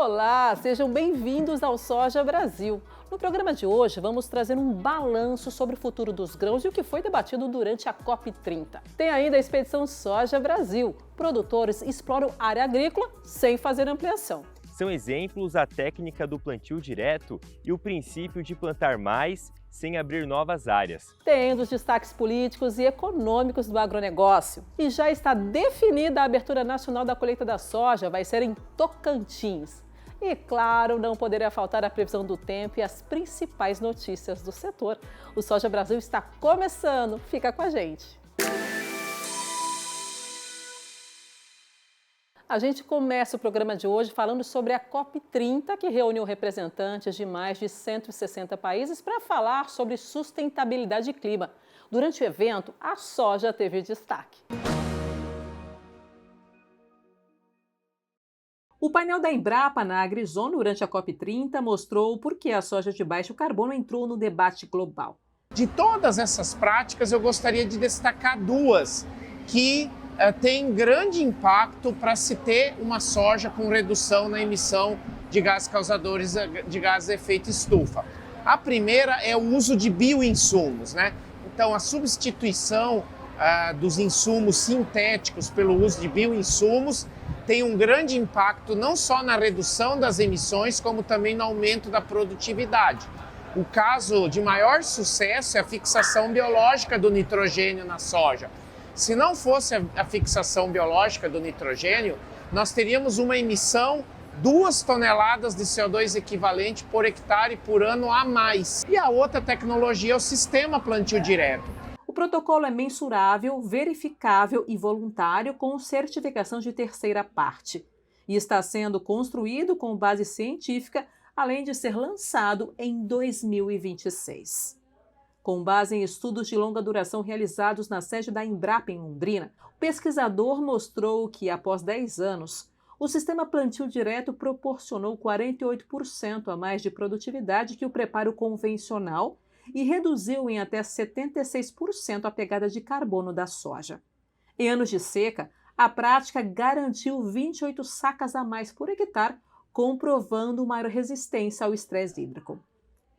Olá, sejam bem-vindos ao Soja Brasil. No programa de hoje, vamos trazer um balanço sobre o futuro dos grãos e o que foi debatido durante a COP30. Tem ainda a expedição Soja Brasil. Produtores exploram área agrícola sem fazer ampliação. São exemplos a técnica do plantio direto e o princípio de plantar mais sem abrir novas áreas. Tem os destaques políticos e econômicos do agronegócio. E já está definida a abertura nacional da colheita da soja, vai ser em Tocantins. E, claro, não poderia faltar a previsão do tempo e as principais notícias do setor. O Soja Brasil está começando. Fica com a gente. A gente começa o programa de hoje falando sobre a COP30, que reuniu representantes de mais de 160 países para falar sobre sustentabilidade e clima. Durante o evento, a soja teve destaque. O painel da Embrapa na AgriZone durante a COP30 mostrou por que a soja de baixo carbono entrou no debate global. De todas essas práticas, eu gostaria de destacar duas que têm grande impacto para se ter uma soja com redução na emissão de gases causadores de gases de efeito estufa. A primeira é o uso de bioinsumos, né? Então, a substituição dos insumos sintéticos pelo uso de bioinsumos tem um grande impacto não só na redução das emissões, como também no aumento da produtividade. O caso de maior sucesso é a fixação biológica do nitrogênio na soja. Se não fosse a fixação biológica do nitrogênio, nós teríamos uma emissão 2 toneladas de CO2 equivalente por hectare por ano a mais. E a outra tecnologia é o sistema plantio direto. O protocolo é mensurável, verificável e voluntário com certificação de terceira parte. E está sendo construído com base científica, além de ser lançado em 2026. Com base em estudos de longa duração realizados na sede da Embrapa em Londrina, o pesquisador mostrou que, após 10 anos, o sistema plantio direto proporcionou 48% a mais de produtividade que o preparo convencional e reduziu em até 76% a pegada de carbono da soja. Em anos de seca, a prática garantiu 28 sacas a mais por hectare, comprovando maior resistência ao estresse hídrico.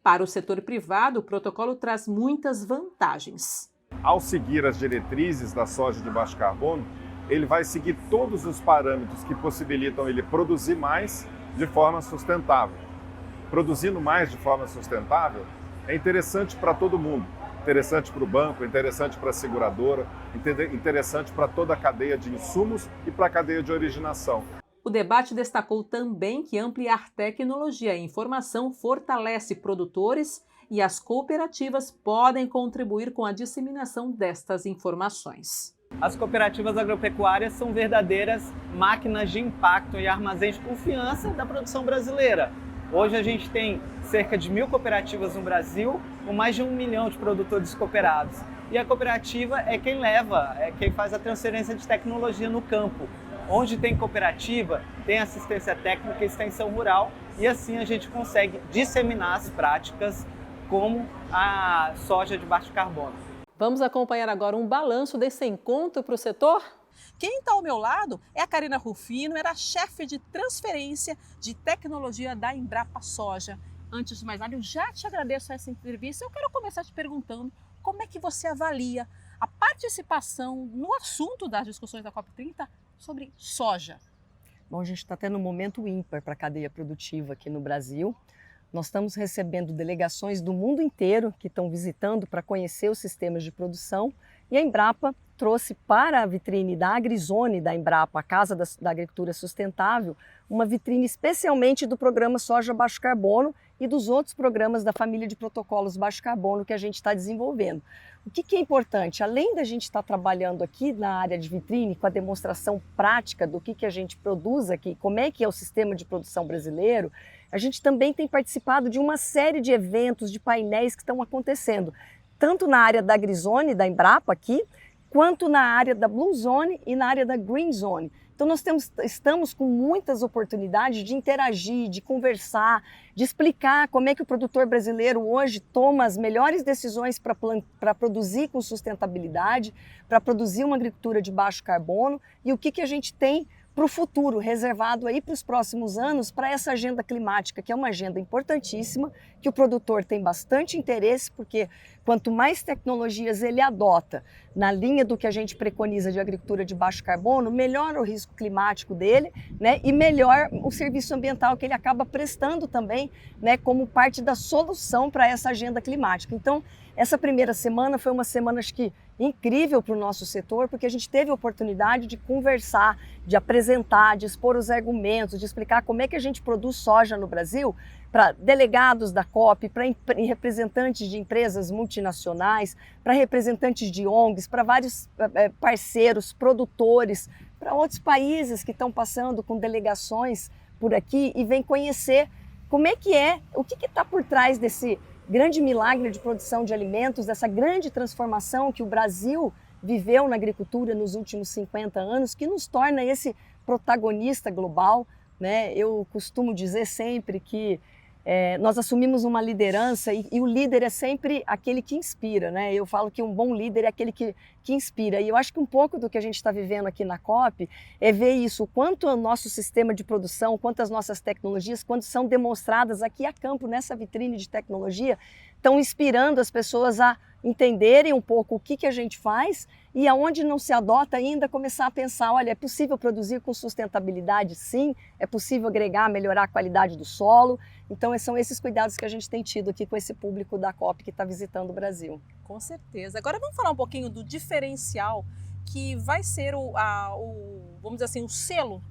Para o setor privado, o protocolo traz muitas vantagens. Ao seguir as diretrizes da soja de baixo carbono, ele vai seguir todos os parâmetros que possibilitam ele produzir mais de forma sustentável. Produzindo mais de forma sustentável é interessante para todo mundo. Interessante para o banco, interessante para a seguradora, interessante para toda a cadeia de insumos e para a cadeia de originação. O debate destacou também que ampliar tecnologia e informação fortalece produtores e as cooperativas podem contribuir com a disseminação destas informações. As cooperativas agropecuárias são verdadeiras máquinas de impacto e armazéns de confiança da produção brasileira. Hoje a gente tem cerca de 1.000 cooperativas no Brasil, com mais de 1 milhão de produtores cooperados. E a cooperativa é quem quem faz a transferência de tecnologia no campo. Onde tem cooperativa, tem assistência técnica e extensão rural e assim a gente consegue disseminar as práticas como a soja de baixo carbono. Vamos acompanhar agora um balanço desse encontro para o setor? Quem está ao meu lado é a Karina Rufino, era chefe de transferência de tecnologia da Embrapa Soja. Antes de mais nada, eu já te agradeço essa entrevista. Eu quero começar te perguntando como é que você avalia a participação no assunto das discussões da COP30 sobre soja. Bom, a gente está tendo um momento ímpar para a cadeia produtiva aqui no Brasil. Nós estamos recebendo delegações do mundo inteiro que estão visitando para conhecer os sistemas de produção e a Embrapa trouxe para a vitrine da AgriZone da Embrapa, a Casa da Agricultura Sustentável, uma vitrine especialmente do programa Soja Baixo Carbono e dos outros programas da família de protocolos baixo carbono que a gente está desenvolvendo. O que é importante? Além da gente estar trabalhando aqui na área de vitrine com a demonstração prática do que a gente produz aqui, como é que é o sistema de produção brasileiro, a gente também tem participado de uma série de eventos, de painéis que estão acontecendo, tanto na área da AgriZone, da Embrapa aqui, quanto na área da Blue Zone e na área da Green Zone. Então nós estamos com muitas oportunidades de interagir, de conversar, de explicar como é que o produtor brasileiro hoje toma as melhores decisões para produzir com sustentabilidade, para produzir uma agricultura de baixo carbono e o que a gente tem para o futuro, reservado aí para os próximos anos, para essa agenda climática, que é uma agenda importantíssima, que o produtor tem bastante interesse, porque quanto mais tecnologias ele adota na linha do que a gente preconiza de agricultura de baixo carbono, melhor o risco climático dele, né, e melhor o serviço ambiental que ele acaba prestando também, né, como parte da solução para essa agenda climática. Então, essa primeira semana foi uma semana, acho que, incrível para o nosso setor, porque a gente teve a oportunidade de conversar, de apresentar, de expor os argumentos, de explicar como é que a gente produz soja no Brasil para delegados da COP, para representantes de empresas multinacionais, para representantes de ONGs, para vários parceiros, produtores, para outros países que estão passando com delegações por aqui e vêm conhecer como é que o que está por trás desse grande milagre de produção de alimentos, dessa grande transformação que o Brasil viveu na agricultura nos últimos 50 anos, que nos torna esse protagonista global, né? Eu costumo dizer sempre que nós assumimos uma liderança e o líder é sempre aquele que inspira, né? Eu falo que um bom líder é aquele que inspira. E eu acho que um pouco do que a gente está vivendo aqui na COP é ver isso, o quanto o nosso sistema de produção, quanto as nossas tecnologias, quando são demonstradas aqui a campo, nessa vitrine de tecnologia, estão inspirando as pessoas a entenderem um pouco o que a gente faz e aonde não se adota ainda começar a pensar, olha, é possível produzir com sustentabilidade sim, é possível agregar, melhorar a qualidade do solo. Então são esses cuidados que a gente tem tido aqui com esse público da COP que está visitando o Brasil. Com certeza. Agora vamos falar um pouquinho do diferencial que vai ser vamos dizer assim, o selo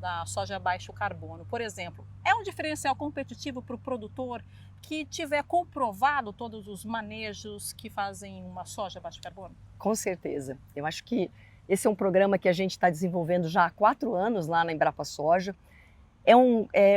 da soja baixo carbono. Por exemplo, é um diferencial competitivo para o produtor que tiver comprovado todos os manejos que fazem uma soja baixo carbono? Com certeza. Eu acho que esse é um programa que a gente está desenvolvendo já há 4 anos lá na Embrapa Soja.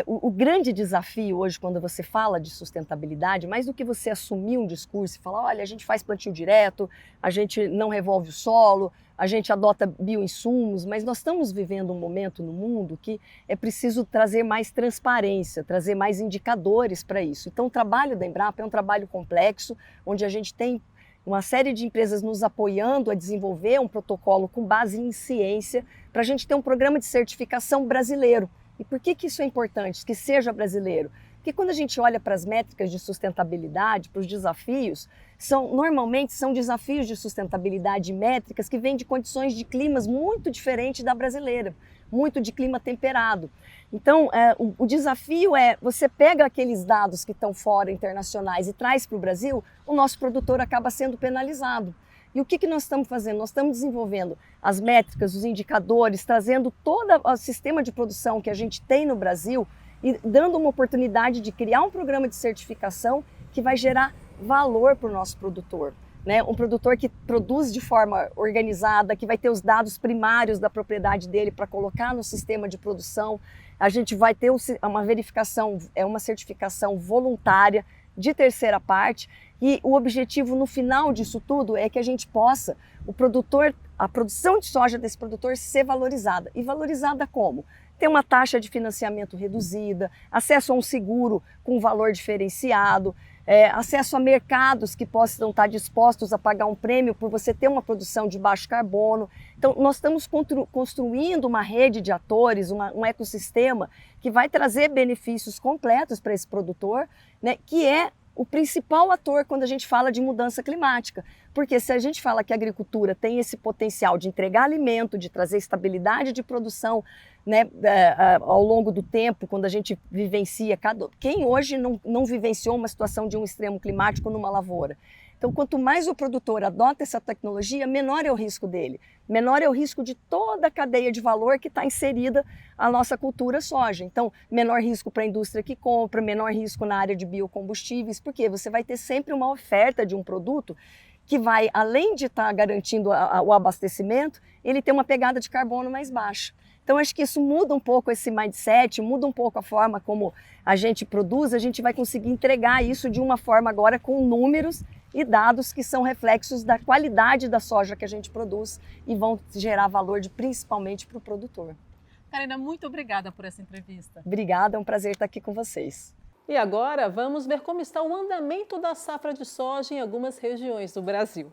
O grande desafio hoje, quando você fala de sustentabilidade, mais do que você assumir um discurso e falar, olha, a gente faz plantio direto, a gente não revolve o solo, a gente adota bioinsumos, mas nós estamos vivendo um momento no mundo que é preciso trazer mais transparência, trazer mais indicadores para isso. Então o trabalho da Embrapa é um trabalho complexo, onde a gente tem uma série de empresas nos apoiando a desenvolver um protocolo com base em ciência, para a gente ter um programa de certificação brasileiro. E por que isso é importante, que seja brasileiro? Porque quando a gente olha para as métricas de sustentabilidade, para os desafios, normalmente são desafios de sustentabilidade métricas que vêm de condições de climas muito diferentes da brasileira, muito de clima temperado. Então, o desafio é, você pega aqueles dados que estão fora, internacionais, e traz para o Brasil, o nosso produtor acaba sendo penalizado. E o que nós estamos fazendo? Nós estamos desenvolvendo as métricas, os indicadores, trazendo todo o sistema de produção que a gente tem no Brasil e dando uma oportunidade de criar um programa de certificação que vai gerar valor para o nosso produtor, né? Um produtor que produz de forma organizada, que vai ter os dados primários da propriedade dele para colocar no sistema de produção. A gente vai ter uma verificação, uma certificação voluntária de terceira parte, e o objetivo no final disso tudo é que a gente possa, a produção de soja desse produtor ser valorizada. E valorizada como? Ter uma taxa de financiamento reduzida, acesso a um seguro com valor diferenciado, acesso a mercados que possam estar dispostos a pagar um prêmio por você ter uma produção de baixo carbono. Então, nós estamos construindo uma rede de atores, um ecossistema que vai trazer benefícios completos para esse produtor, né, que é o principal ator quando a gente fala de mudança climática. Porque se a gente fala que a agricultura tem esse potencial de entregar alimento, de trazer estabilidade de produção, né, ao longo do tempo, quando a gente vivencia, quem hoje não vivenciou uma situação de um extremo climático numa lavoura? Então, quanto mais o produtor adota essa tecnologia, menor é o risco dele, menor é o risco de toda a cadeia de valor que está inserida a nossa cultura soja. Então, menor risco para a indústria que compra, menor risco na área de biocombustíveis, porque você vai ter sempre uma oferta de um produto que vai, além de estar garantindo o abastecimento, ele tem uma pegada de carbono mais baixa. Então, acho que isso muda um pouco esse mindset, muda um pouco a forma como a gente produz, a gente vai conseguir entregar isso de uma forma agora com números e dados que são reflexos da qualidade da soja que a gente produz e vão gerar valor principalmente para o produtor. Karina, muito obrigada por essa entrevista. Obrigada, é um prazer estar aqui com vocês. E agora vamos ver como está o andamento da safra de soja em algumas regiões do Brasil.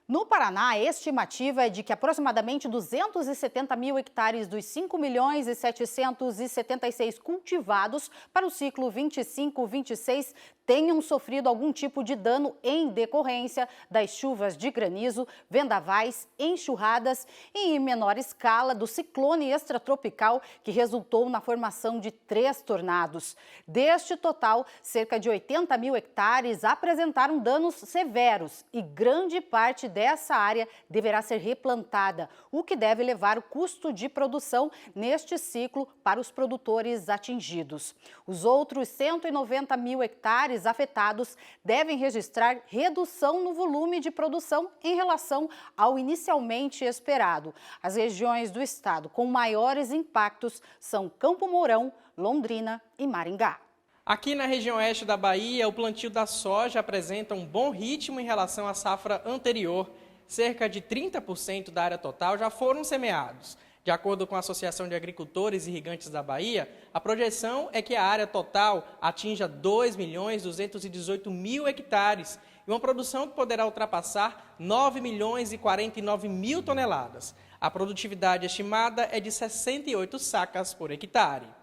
No Paraná, a estimativa é de que aproximadamente 270 mil hectares dos 5.776.000 cultivados para o ciclo 25-26 tenham sofrido algum tipo de dano em decorrência das chuvas de granizo, vendavais, enxurradas e, em menor escala, do ciclone extratropical que resultou na formação de 3 tornados. Deste total, cerca de 80 mil hectares apresentaram danos severos e grande parte dessa área deverá ser replantada, o que deve levar o custo de produção neste ciclo para os produtores atingidos. Os outros 190 mil hectares afetados devem registrar redução no volume de produção em relação ao inicialmente esperado. As regiões do estado com maiores impactos são Campo Mourão, Londrina e Maringá. Aqui na região oeste da Bahia, o plantio da soja apresenta um bom ritmo em relação à safra anterior. Cerca de 30% da área total já foram semeados. De acordo com a Associação de Agricultores Irrigantes da Bahia, a projeção é que a área total atinja 2.218.000 hectares e uma produção que poderá ultrapassar 9.049.000 toneladas. A produtividade estimada é de 68 sacas por hectare.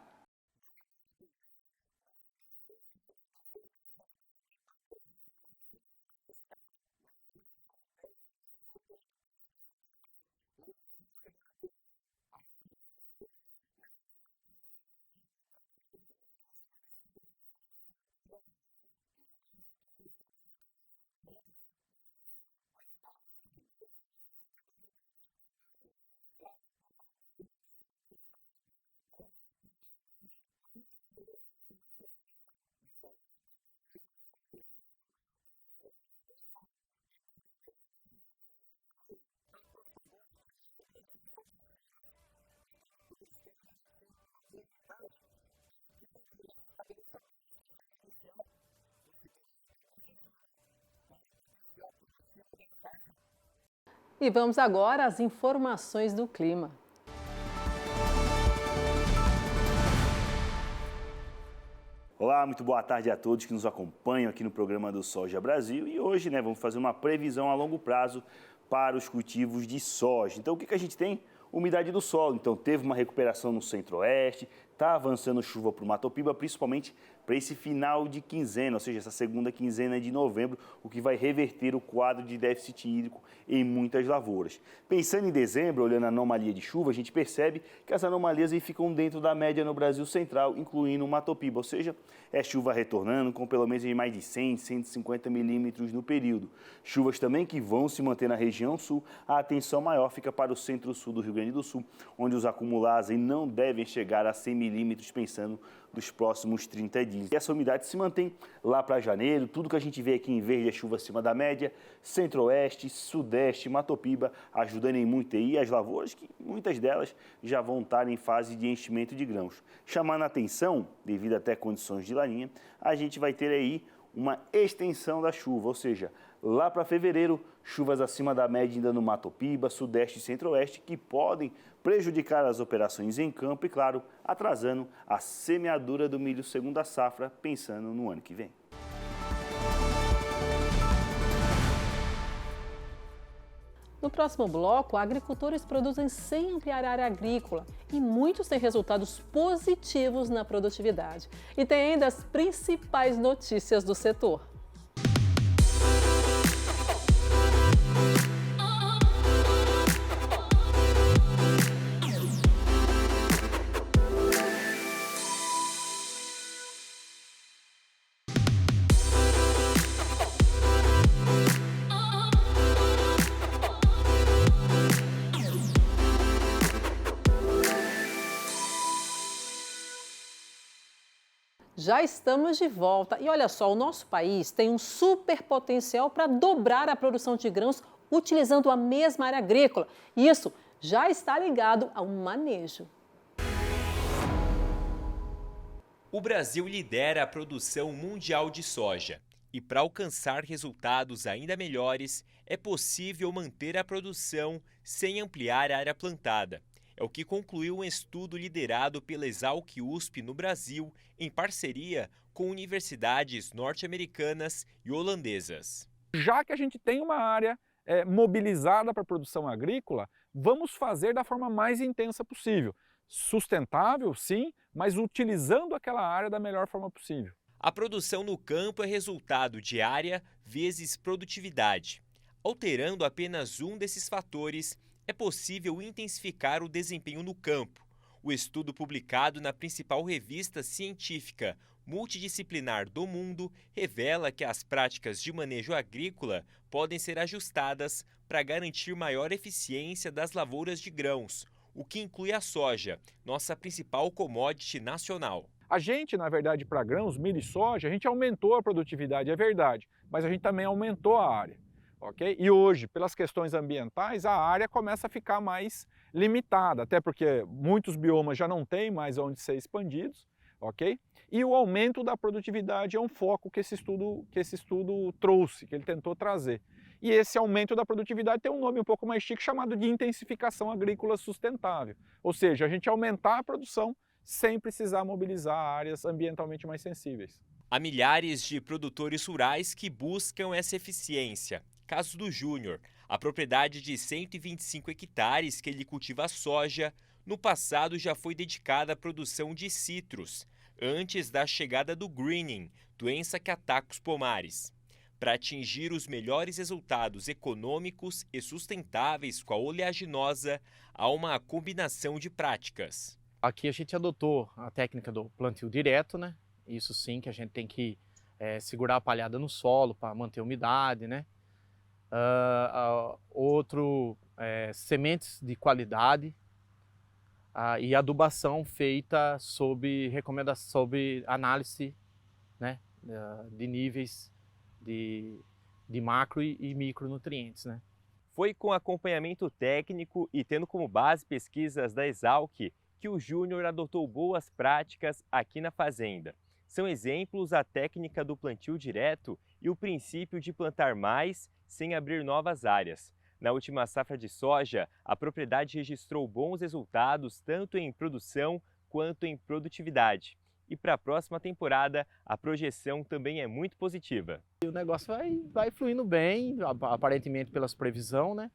E vamos agora às informações do clima. Olá, muito boa tarde a todos que nos acompanham aqui no programa do Soja Brasil. E hoje, vamos fazer uma previsão a longo prazo para os cultivos de soja. Então, o que a gente tem? Umidade do solo. Então, teve uma recuperação no centro-oeste, está avançando chuva para o Matopiba, principalmente para esse final de quinzena, ou seja, essa segunda quinzena de novembro, o que vai reverter o quadro de déficit hídrico em muitas lavouras. Pensando em dezembro, olhando a anomalia de chuva, a gente percebe que as anomalias aí ficam dentro da média no Brasil Central, incluindo o Matopiba, ou seja, é chuva retornando com pelo menos mais de 100, 150 milímetros no período. Chuvas também que vão se manter na região sul, a atenção maior fica para o centro-sul do Rio Grande do Sul, onde os acumulados aí não devem chegar a 100 milímetros pensando dos próximos 30 dias. E essa umidade se mantém lá para janeiro, tudo que a gente vê aqui em verde é chuva acima da média, centro-oeste, sudeste, Matopiba, ajudando em muito aí as lavouras, que muitas delas já vão estar em fase de enchimento de grãos. Chamando a atenção, devido até a condições de laninha, a gente vai ter aí uma extensão da chuva, ou seja, lá para fevereiro, chuvas acima da média ainda no Matopiba, sudeste e centro-oeste, que podem prejudicar as operações em campo e, claro, atrasando a semeadura do milho segunda safra, pensando no ano que vem. No próximo bloco, agricultores produzem sem ampliar a área agrícola e muitos têm resultados positivos na produtividade. E tem ainda as principais notícias do setor. Já estamos de volta e olha só, o nosso país tem um super potencial para dobrar a produção de grãos utilizando a mesma área agrícola. Isso já está ligado ao manejo. O Brasil lidera a produção mundial de soja e para alcançar resultados ainda melhores é possível manter a produção sem ampliar a área plantada. É o que concluiu um estudo liderado pela Exalc-USP no Brasil, em parceria com universidades norte-americanas e holandesas. Já que a gente tem uma área mobilizada para a produção agrícola, vamos fazer da forma mais intensa possível. Sustentável, sim, mas utilizando aquela área da melhor forma possível. A produção no campo é resultado de área vezes produtividade. Alterando apenas um desses fatores, é possível intensificar o desempenho no campo. O estudo publicado na principal revista científica multidisciplinar do mundo revela que as práticas de manejo agrícola podem ser ajustadas para garantir maior eficiência das lavouras de grãos, o que inclui a soja, nossa principal commodity nacional. A gente, na verdade, para grãos, milho e soja, a gente aumentou a produtividade, é verdade, mas a gente também aumentou a área. Okay? E hoje, pelas questões ambientais, a área começa a ficar mais limitada, até porque muitos biomas já não têm mais onde ser expandidos, ok? E o aumento da produtividade é um foco que esse estudo trouxe, que ele tentou trazer. E esse aumento da produtividade tem um nome um pouco mais chique chamado de intensificação agrícola sustentável, ou seja, a gente aumentar a produção sem precisar mobilizar áreas ambientalmente mais sensíveis. Há milhares de produtores rurais que buscam essa eficiência. Caso do Júnior, a propriedade de 125 hectares que ele cultiva soja, no passado já foi dedicada à produção de citros, antes da chegada do greening, doença que ataca os pomares. Para atingir os melhores resultados econômicos e sustentáveis com a oleaginosa, há uma combinação de práticas. Aqui a gente adotou a técnica do plantio direto, né? Isso sim, que a gente tem que segurar a palhada no solo para manter a umidade, né? Sementes de qualidade e adubação feita sob análise, né, de níveis de macro e micronutrientes, né? Foi com acompanhamento técnico e tendo como base pesquisas da Exalc que o Júnior adotou boas práticas aqui na fazenda. São exemplos a técnica do plantio direto e o princípio de plantar mais sem abrir novas áreas. Na última safra de soja, a propriedade registrou bons resultados tanto em produção quanto em produtividade. E para a próxima temporada, a projeção também é muito positiva. O negócio vai fluindo bem, aparentemente pelas previsões, né?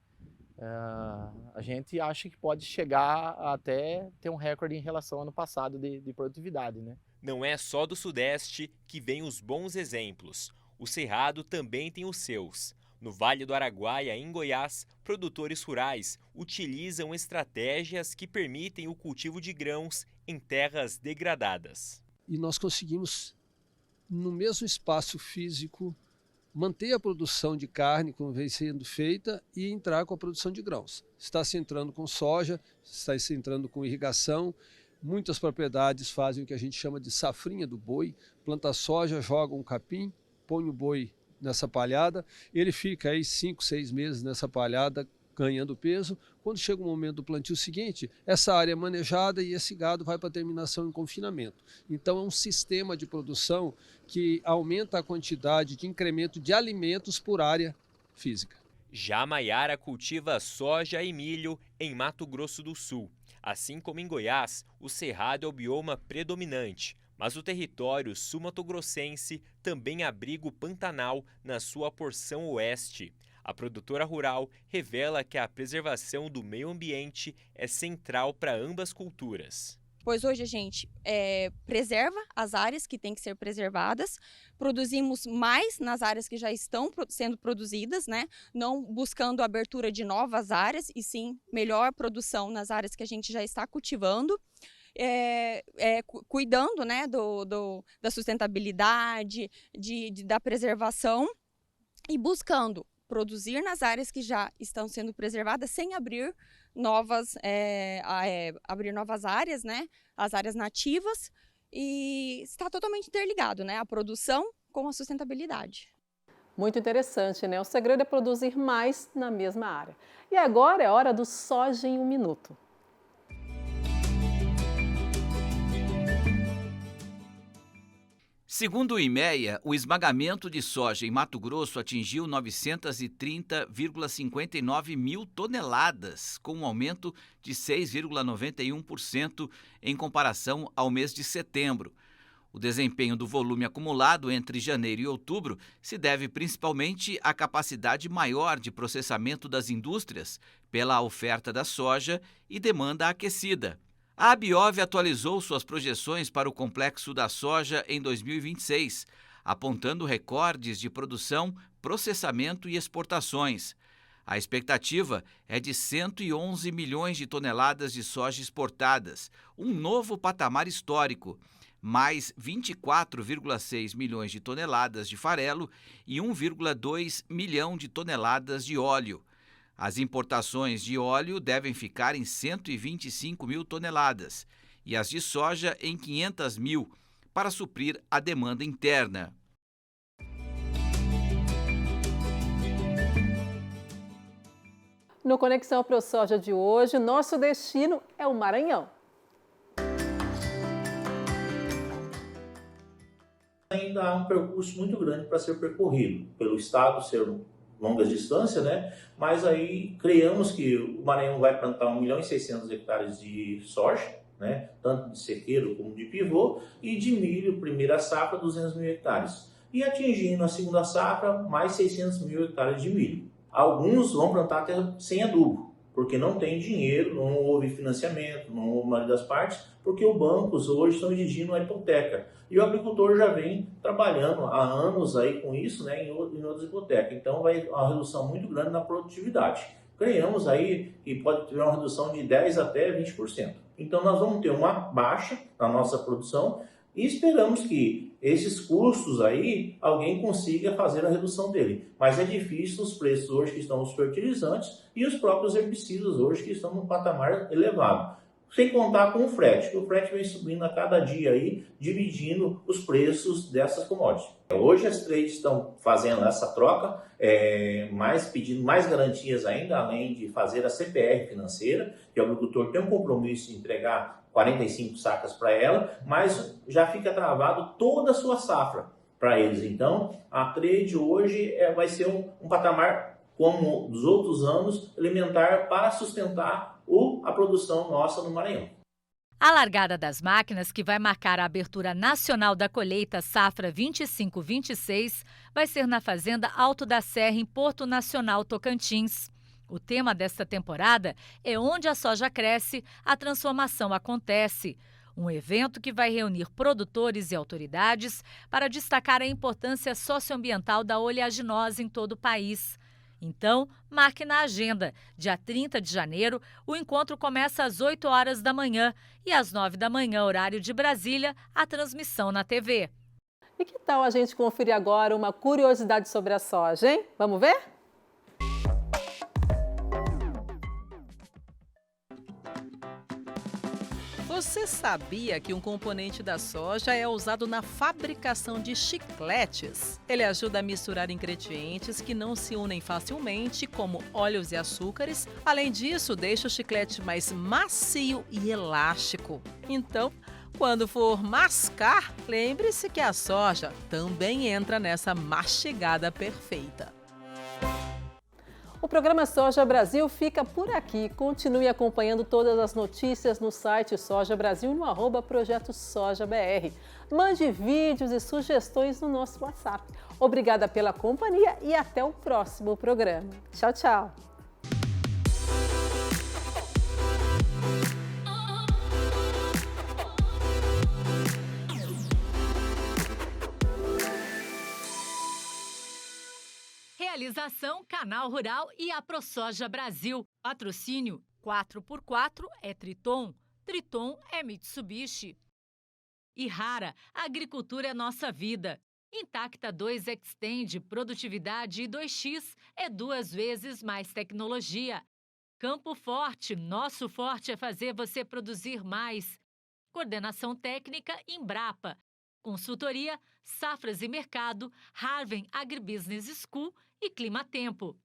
A gente acha que pode chegar até ter um recorde em relação ao ano passado de produtividade, né? Não é só do Sudeste que vêm os bons exemplos. O Cerrado também tem os seus. No Vale do Araguaia, em Goiás, produtores rurais utilizam estratégias que permitem o cultivo de grãos em terras degradadas. E nós conseguimos, no mesmo espaço físico, manter a produção de carne como vem sendo feita e entrar com a produção de grãos. Está se entrando com soja, está se entrando com irrigação. Muitas propriedades fazem o que a gente chama de safrinha do boi, planta soja, joga um capim, põe o boi nessa palhada, ele fica aí 5, 6 meses nessa palhada ganhando peso. Quando chega o momento do plantio seguinte, essa área é manejada e esse gado vai para a terminação em confinamento. Então é um sistema de produção que aumenta a quantidade de incremento de alimentos por área física. Já Maiara cultiva soja e milho em Mato Grosso do Sul. Assim como em Goiás, o Cerrado é o bioma predominante, mas o território sul-mato-grossense também abriga o Pantanal na sua porção oeste. A produtora rural revela que a preservação do meio ambiente é central para ambas culturas. Pois hoje a gente preserva as áreas que têm que ser preservadas, produzimos mais nas áreas que já estão sendo produzidas, né? Não buscando a abertura de novas áreas, e sim melhor produção nas áreas que a gente já está cultivando. Cuidando, né, da sustentabilidade, da preservação e buscando produzir nas áreas que já estão sendo preservadas sem abrir novas áreas, né, as áreas nativas, e está totalmente interligado, né, a produção com a sustentabilidade. Muito interessante, né? O segredo é produzir mais na mesma área. E agora é hora do Soja em um Minuto. Segundo o IMEA, o esmagamento de soja em Mato Grosso atingiu 930,59 mil toneladas, com um aumento de 6,91% em comparação ao mês de setembro. O desempenho do volume acumulado entre janeiro e outubro se deve principalmente à capacidade maior de processamento das indústrias pela oferta da soja e demanda aquecida. A Abiov atualizou suas projeções para o complexo da soja em 2026, apontando recordes de produção, processamento e exportações. A expectativa é de 111 milhões de toneladas de soja exportadas, um novo patamar histórico, mais 24,6 milhões de toneladas de farelo e 1,2 milhão de toneladas de óleo. As importações de óleo devem ficar em 125 mil toneladas e as de soja em 500 mil, para suprir a demanda interna. No Conexão ProSoja de hoje, nosso destino é o Maranhão. Ainda há um percurso muito grande para ser percorrido, pelo estado ser longas distâncias, né? Mas aí criamos que o Maranhão vai plantar 1.600.000 hectares de soja, né? Tanto de sequeiro como de pivô, e de milho, primeira safra, 200.000 hectares. E atingindo a segunda safra, mais 600.000 hectares de milho. Alguns vão plantar até sem adubo, porque não tem dinheiro, não houve financiamento, não houve maioria das partes, porque os bancos hoje estão exigindo a hipoteca. E o agricultor já vem trabalhando há anos aí com isso, né, em outras hipotecas. Então vai uma redução muito grande na produtividade. Criamos aí que pode ter uma redução de 10% até 20%. Então nós vamos ter uma baixa na nossa produção e esperamos que esses custos aí, alguém consiga fazer a redução dele. Mas é difícil os preços hoje que estão os fertilizantes e os próprios herbicidas hoje que estão num patamar elevado. Sem contar com o frete, que o frete vem subindo a cada dia aí, dividindo os preços dessas commodities. Hoje as trades estão fazendo essa troca, pedindo mais garantias ainda, além de fazer a CPR financeira, que o agricultor tem um compromisso de entregar 45 sacas para ela, mas já fica travado toda a sua safra para eles. Então, a trade hoje vai ser um patamar, como dos outros anos, elementar para sustentar a produção nossa no Maranhão. A largada das máquinas, que vai marcar a abertura nacional da colheita safra 25-26, vai ser na Fazenda Alto da Serra, em Porto Nacional, Tocantins. O tema desta temporada é Onde a Soja Cresce, a Transformação Acontece. Um evento que vai reunir produtores e autoridades para destacar a importância socioambiental da oleaginosa em todo o país. Então, marque na agenda. Dia 30 de janeiro, o encontro começa às 8 horas da manhã e às 9 da manhã, horário de Brasília, a transmissão na TV. E que tal a gente conferir agora uma curiosidade sobre a soja, hein? Vamos ver? Você sabia que um componente da soja é usado na fabricação de chicletes? Ele ajuda a misturar ingredientes que não se unem facilmente, como óleos e açúcares. Além disso, deixa o chiclete mais macio e elástico. Então, quando for mascar, lembre-se que a soja também entra nessa mastigada perfeita. O programa Soja Brasil fica por aqui. Continue acompanhando todas as notícias no site Soja Brasil e no @Projeto Soja BR. Mande vídeos e sugestões no nosso WhatsApp. Obrigada pela companhia e até o próximo programa. Tchau, tchau. Realização Canal Rural e a ProSoja Brasil. Patrocínio 4x4 é Triton, Triton é Mitsubishi. E Rara, agricultura é nossa vida. Intacta 2 Extend, produtividade e 2X é 2 vezes mais tecnologia. Campo Forte, nosso forte é fazer você produzir mais. Coordenação técnica Embrapa. Consultoria, Safras e Mercado, Harvem Agribusiness School e Climatempo.